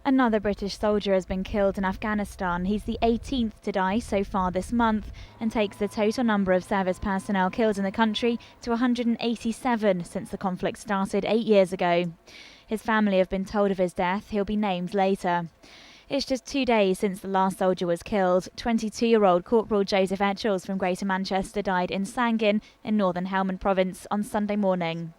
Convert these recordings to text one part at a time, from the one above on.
Another British soldier has been killed in Afghanistan. He's the 18th to die so far this month and takes the total number of service personnel killed in the country to 187 since the conflict started 8 years ago. His family have been told of his death. He'll be named later. It's just 2 days since the last soldier was killed. 22-year-old Corporal Joseph Etchells from Greater Manchester died in Sangin in northern Helmand province on Sunday morning.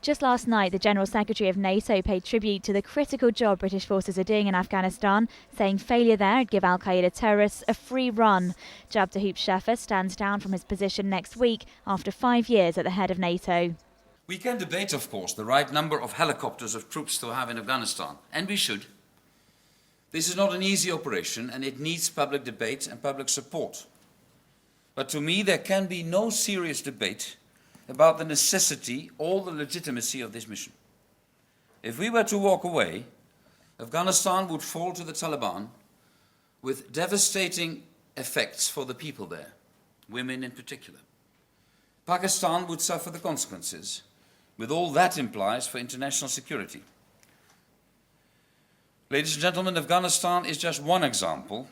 Just last night, the General Secretary of NATO paid tribute to the critical job British forces are doing in Afghanistan, saying failure there would give al-Qaeda terrorists a free run. Jabta Hoop-Scheffer stands down from his position next week after 5 years at the head of NATO. We can debate, of course, the right number of helicopters of troops to have in Afghanistan, and we should. This is not an easy operation, and it needs public debate and public support. But to me, there can be no serious debate about the necessity or the legitimacy of this mission. If we were to walk away, Afghanistan would fall to the Taliban with devastating effects for the people there, women in particular. Pakistan would suffer the consequences, with all that implies for international security. Ladies and gentlemen, Afghanistan is just one example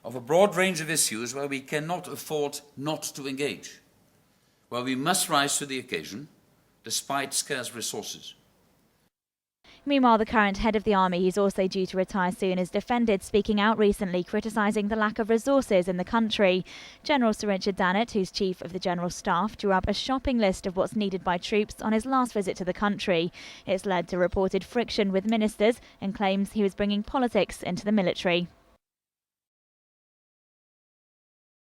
of a broad range of issues where we cannot afford not to engage, where we must rise to the occasion, despite scarce resources. Meanwhile, the current head of the army, who's also due to retire soon, is defended, speaking out recently, criticising the lack of resources in the country. General Sir Richard Dannett, who's chief of the General Staff, drew up a shopping list of what's needed by troops on his last visit to the country. It's led to reported friction with ministers and claims he was bringing politics into the military.